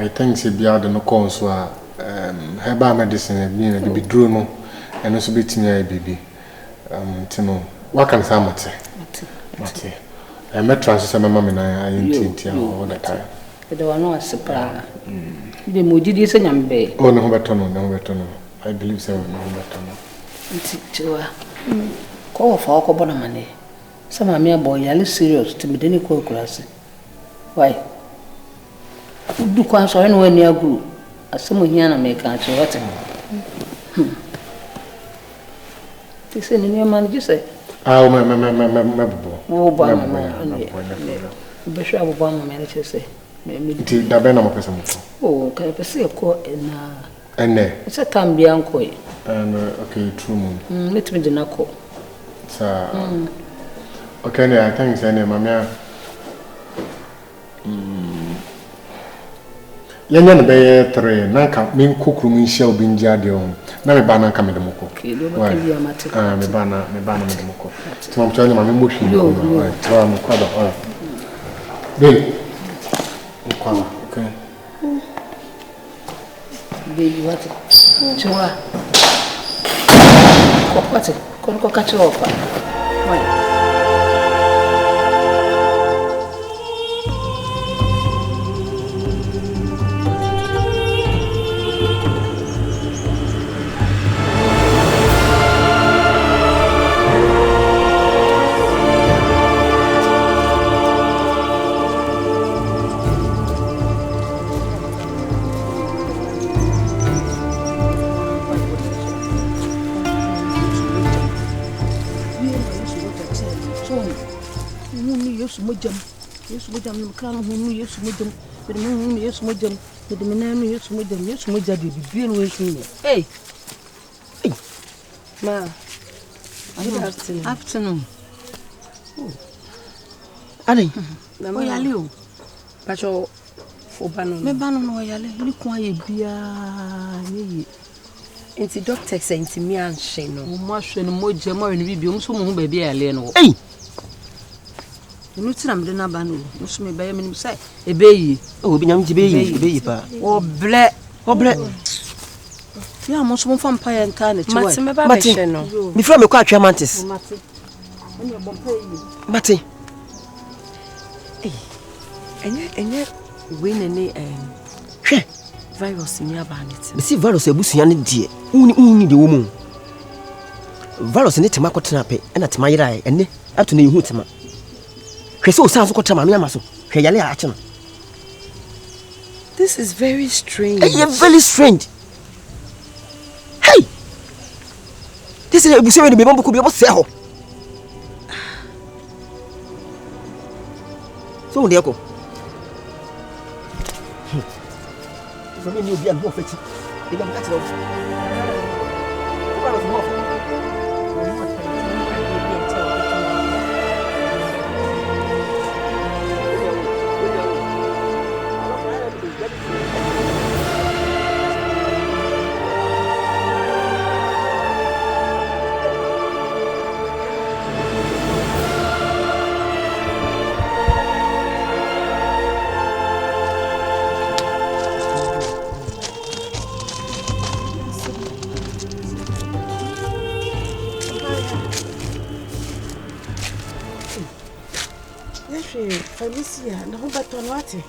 I think she be out no cons so herbal medicine be draw no and also bit me baby tino what can say mate I met transfer my mama na I all the time the one no asepra the mojidi se nyambe oh no better no I believe so no better no ntiwa ko fa ko bona mane sama me boy yale serious to me dey ko kurase why du kwa so eno ani aguru asemo hia na me ka che what this is new man you say ah me bo ba be sure abo ma me che say me ti da be na mo pesa mo oh ka pesa ko na ene se tambia nko e okay true moon let me deny ko sa okay I think say na mama yanya na be 3 nanka min kokuru min shell bin jade on na me ba nanka me de moko okay do ma ke amate me ba na me de moko ti mo twa ni ma me mo hwi ko no twa mo kwa da be kwa okay baby what chwa ko kwate ko kacho opa why Yesu mojam no kan hunu Yesu mojam de me hunu Yesu mojam de me na no Yesu mojam de bibie no Yesu ni hey ma afternoon Ani o yale o pacho obano me ba no yale ni kwa ye bia ni enti doctor say enti mi anhwe no mo ahwe no mojam ma ni bibie mo so mo hu ba bia yale no hey no tira me na ba no so me ba ye me say ebeyi o bi nyam ji beyi pa oble ya mo so mo fa mpa ye nka na chiwa mate me ba be no mi fra me kwa atwa mantis mate eni bompa yi mate enye we ne hwe virus ni aba neti si virus ebusuya ne die uni de wo mu virus ne tema kotena pe na tema yira ene ato na yehu tema hwe se o san so kotema me amaso hwe yale a ache no. This is very strange. Very strange. Hey, this is ebusuya de be bombu ko be se ho so de ko from you be am go fetch e ba catch love Felicia, na ho baton wate.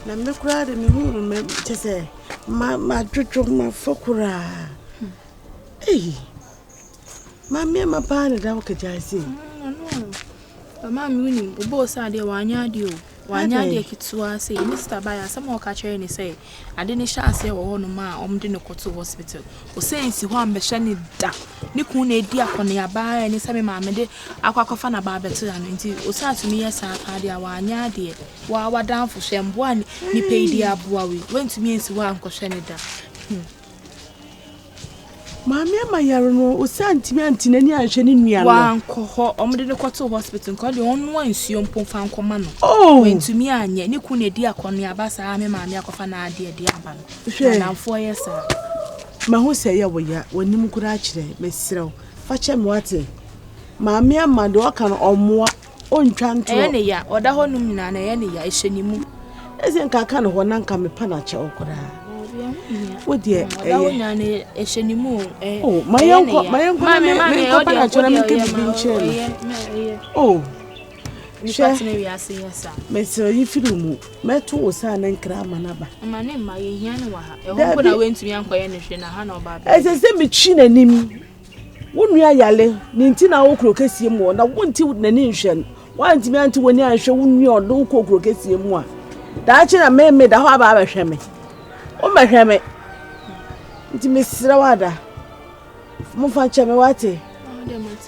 Na me kura de me hu me chese ma jojo ma fokura. Eh. Ma me ma pa na da wo kajasi. No. Ma me uni obo sa de wanya de o. Wanya de kitwa say Mr. Baya some o ka chere ni say ade ni sha ase wo no ma om de ne koto hospital. O say nsi ho ambehye ni da. Ni kun na edi akone aba ni say me ma me de akwakofa na ba beto ya no nti o say atumi yes aka de wanya de wa wadanfo hwembo ani ni peidi aboa we wentumi nsi ho ankohwe ni da. Mami amayaro no o say antimi antinani ahwe ni nua no. Wa ankoho om de ne koto hospital nko de onu ansuo mpon fa nkoma no. Wentumi anye ni kun na edi akone aba sa me ma me akofa na ade aba no. Na namfo yes ma ho se ye wo ya wonim kura akire mesrew fa che me wate maami amade o kan omoa ontwa nto ne ya oda honum nyina na ye ne ya ehyenimu Ese nka no ho na nka me pa na che okora. Wo de oh, my uncle, me pa na che na me ke bi nche. Oh. Me so yi firu mu. Me to wo sa na nkra manaba. Ma ne ma ye hia ne wa ha. E ho ko na wentumi ankoye ne hwe na ha na oba ba. Ese se me chi na nim. Wo nua yale, ni nti na wo kro kasie mu na wo nti na ni nhwe. Wa ntimi anti woni anhwe wo nua odo ko kro kasie mu a. Da chi na me da ho aba ba hwe me. O ma hwe me. Nti me sira wada. Mo fa che me wate.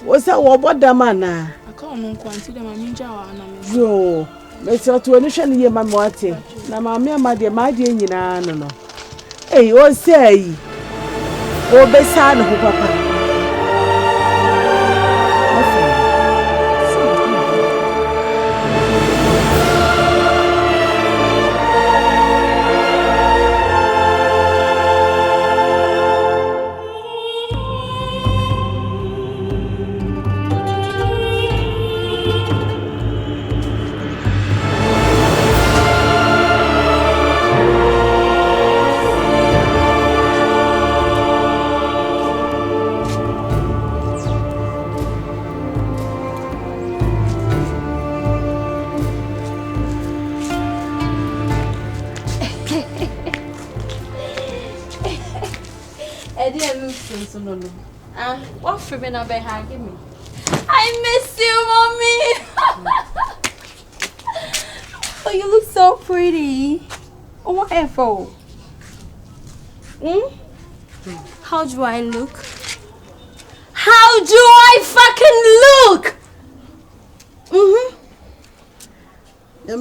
Wo sa wo boda mana. No kwanti da mami njawa na me. Yo, me se to ni hwe ne ye mama wate. Na mama ama de ma de nyina no. O sei. O be sa no papa. What for me now? Give me. I miss you, mommy. Oh, you look so pretty. Oh, whatever. How do I look? How do I fucking look?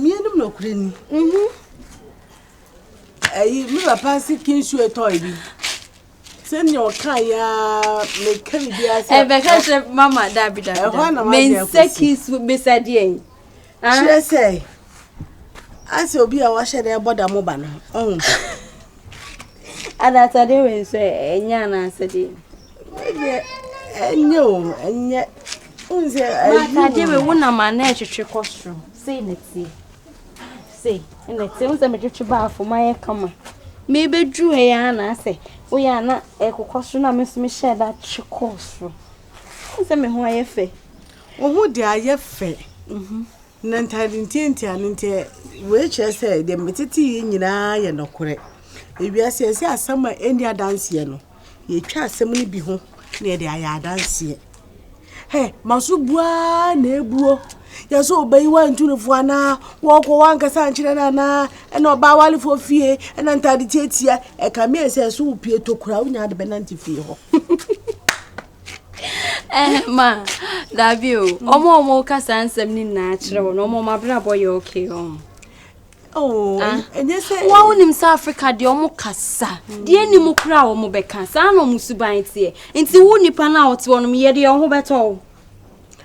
Me no kreni. Me papa si kinsu etoy bi. Senyo kaya me kari dia se. Because mama dabi. Men sekis beside yen. She say. As obi a wa shede boda mo ba no. Adata de we say enya na asede. Enye. Unse ma de we wona ma na etwetwe kostro. Say neti. Say, neti unse me twetwe ba afo maye kama. Me bedru e ya na say. Oya na ekokostro na me so me share that chikostro. Unse me ho ayefe. Wo ho de ayefe. Na ntadi ntienti anente we che say de metiti nyina ye nokore. Ebiase ese asama eni adanse ye no. Ye twa asem ni bi ho na ye de aya adanse. He, masubua na ebuo. Ya so obayi wa ntunefo ana wo ko wanka sanchire na na oba wale fo fie na ntade tietia e ka me ese so upie tokura unya de benanti fie ho. Ma, Davio, omo ka sansem ni na akire wo no omo mabra boy okay enye se wa wonim South Africa de omo kasa de anim kura omo beka sa na omo suban tie nti wo nipa na wote wono ye de ho beto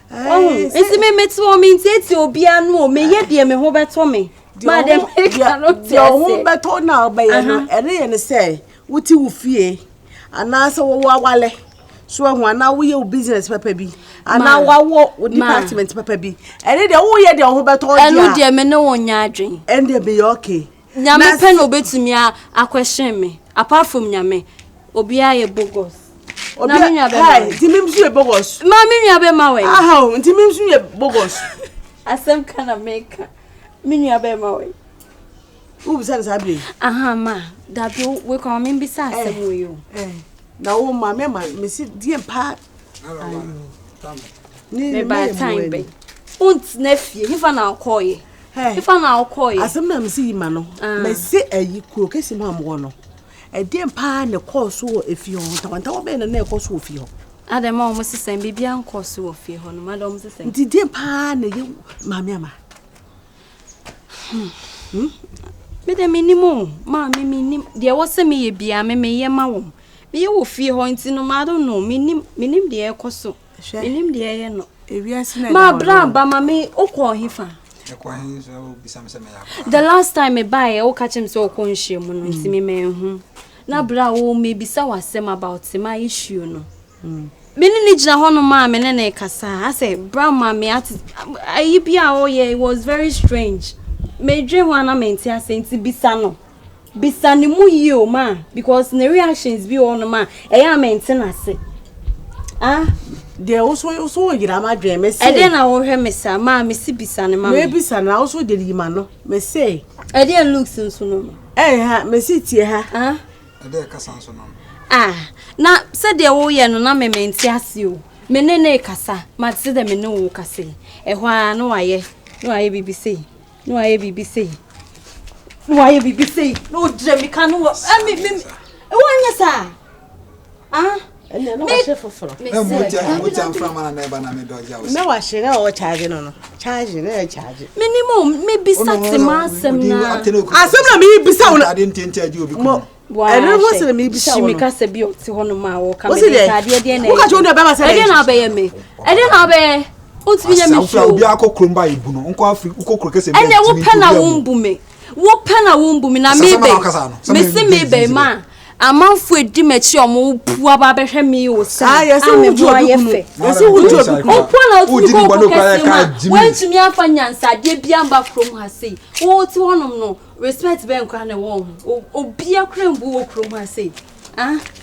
esi me meti wo me nti eti obi anu o me ye de me ho beto me ma dem cannot tell ho beto na obaye no ere ye ne say wuti wo fie ana se wo wale so ho ana wo ye business papa bi ana wo department papa bi ere de wo ye de ho beto dia enu de me ne wonya adwen ende be okay nyame pe no betumi a question me apart from nyame obi aye bogus na me nwa be ma timimsu ye bogus ma me nwa be ma we aha timimsu ye bogus asem kana make me nwa be ma we u bisa na bi aha ma da bi we ko me bisa asem we yo na wo ma me si die pa ni by time be unt na fie hifa na akoye hifa na akoye asem na me si ma no me si ayi kuro kesi mu amwo no edem pa ne course wo efie ho tawanta wo be na course wo fie ho adema o musisen bibia course wo fie ho no madam musisen ndi dem pa ne ye mami ama me de minimum ma me minim de wo se me ye bia me ye ma wo me ye wo fie ho nti no ma do no minim de e koso minim de ye no ewiase na ma bra ba ma me okọ hifa the last time me buy o catch him so konhye mu no nti me menhu na bra wo me bisa wasem about my issue no me ni gina ho no ma me ne kasa I say bra ma me at ayi bia o ye it was very strange me dream wana menti asenti bisano bisani mu yi o ma because the reactions be on ma e ya menti na se there also yira ma dream me say e dey na wo hwe me sa ma me si bisani ma me bisana also dey yima no me say e dey looks nso no ha me si tie ha e dey kasa nso no na se dey wo ye no na me menti ase o me ne kasa ma se dey me ne wo kasa e ho a no aye BBC no aye BBC no aye BBC no dre me kan no me e wanya sa ene no chef for e mo ti am from na neighbor na me doja me wa shire o charge no charge na charge minimum me bisa te ma asem na me bisa wona ade ntenti aji obi ko ene ho se me bisa wona me ka se bi o ti ho no ma wo ka me ka de na wo ka jo no be ma se ede na be ye me ede na be o ti bi nya me show obi akokro mba ibu no nko afri ukokro kese me ene wo pena wo mbu me na me se me be ma amanfo edi mechi omo pua ba behwe me o sa me bo ayefe o pua na o ti ko ko kese ma wentumi afa nyansa de bia mba from ha sei o ti wonom no respect be nkwa na wo obi akra mbu wo krom ha sei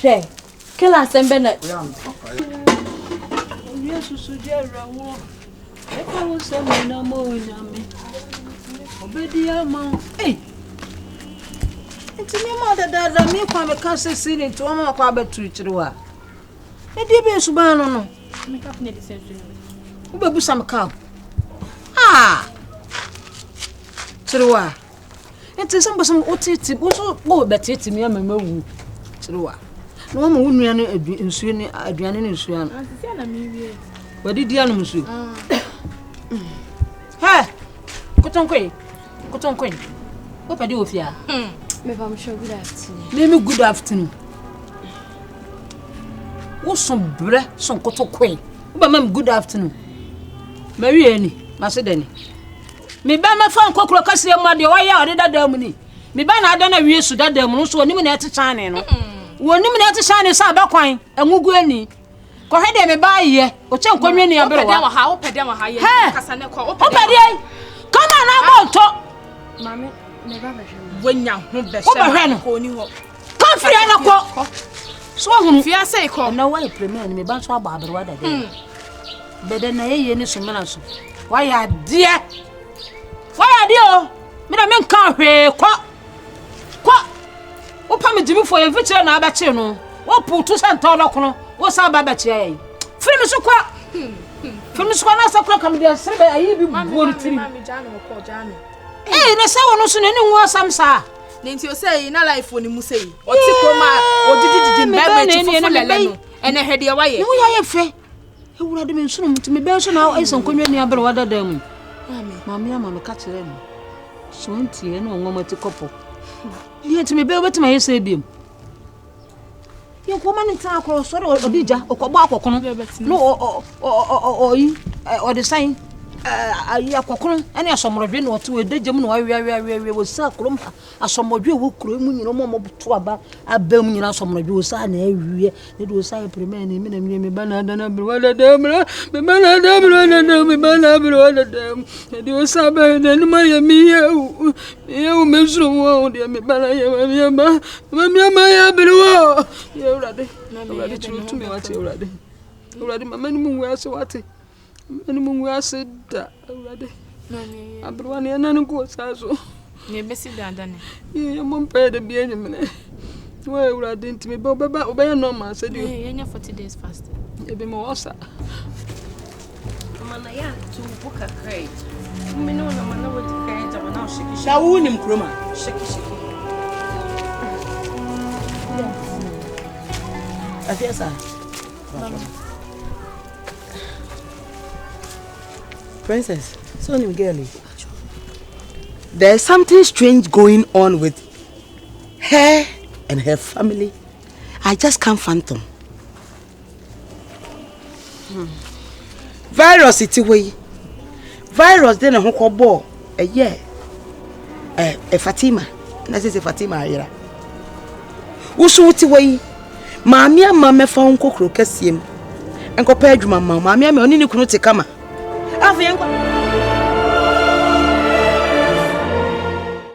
hwe kila sembe na Yesu jera wo e ka wo se me na mo nyame obedi ama Enti me ma da me kwa me ka se sire to ma kwa betu chiriwa. E die be suban no. Me ka fne de sensu. Wo be busa me ka. Chiriwa. Enti some otiti wo so wo betiti me ama wu. Chiriwa. No ma wo nua no nsuo ni aduane ni nsuo an. Asisi na me wie. Wadi dia no nsuo. Ha. Kotonkwe. Wo pedi ofia. Me va me show good afternoon. Let me good afternoon. Wo son bre son kotokwe. Wo ba mam good afternoon. Mary eni, ma se dani. Me ba ma fa nkokro kase ma de oya ode dada mu ni. Me ba na ada na wie su dada mu no so onim na ete chane no. Wonim na ete chane sa ba kwan, engugu ani. Ko he de me ba ye, o che nkonwe ni abere wa. Wo pede wa ha ye kasa ne ko. O pede. Come on na bonto. Mama, me ba be wonya ho be se ko ni ho. Kan firi na ko. So hunu Fia say ko. Na wa premier ni me ba so aba abere wa dada. Bede na ye ni so mena so. Wa ya de o. Me na me nkan hwe ko. O pa me dimi fo ye vitre na abache no. Wo putu se ntolo kono. Wo sa ba bache ye. Firi me so kwa. Firi me so na sa kwa kam de sebe ayi bi buo ni tiri. Mama jano ko jano. Na sa wono so ne nwo samsa. Nenti o say na life oni mu say. O ti ko ma o didi mbebe ti fufu lele no. Ene hede wa ye. Ni wo ya ye fe. Ewura de me nso no mutimi be so na ai sankonwa ni abere wa dada mu. Mama ka kire no. So ntie na onwo mati kopo. Ni ntimi be obetima ye se biem. Ye ko mani ta akọ sori odija okogbo akokono. No o de sign ayi akokono ene asomrodwe na oto edagem na wawe wo sa krom asomrodwe wo kro mu nyina mo buto aba abam nyina asomrodwe wo sa na awie ne do sa premier ni na me ba na da na bro wala da bro me ba na da bro na me ba na bro wala da ne do sa ba na ma ya mi ye me sro wo de me ba na ya ma ya bro ye urade tu me wate urade mama ni mu wase wate ani mungu aseda urade Mami abruani anani ko saso ne besi dandane ye mo pede bi enyemene we urade ntime be obeba normal sadio ye nya 40 days fasting ebe mo osa mana ya tu buka kai mino na mana wodi kai ta mana shiki da wuni mkroma shiki afiasa Princess, so new girlie. There's something strange going on with her and her family. I just can't fathom. Virus iti way. Virus then a hokobo. Yeah. Fatima. Na say Fatima ayira. Usu iti way. Mami ama me fa nkokro kasiem. Enkopa adwuma mama. Mami ama oni ni kunu te kama. Afi enko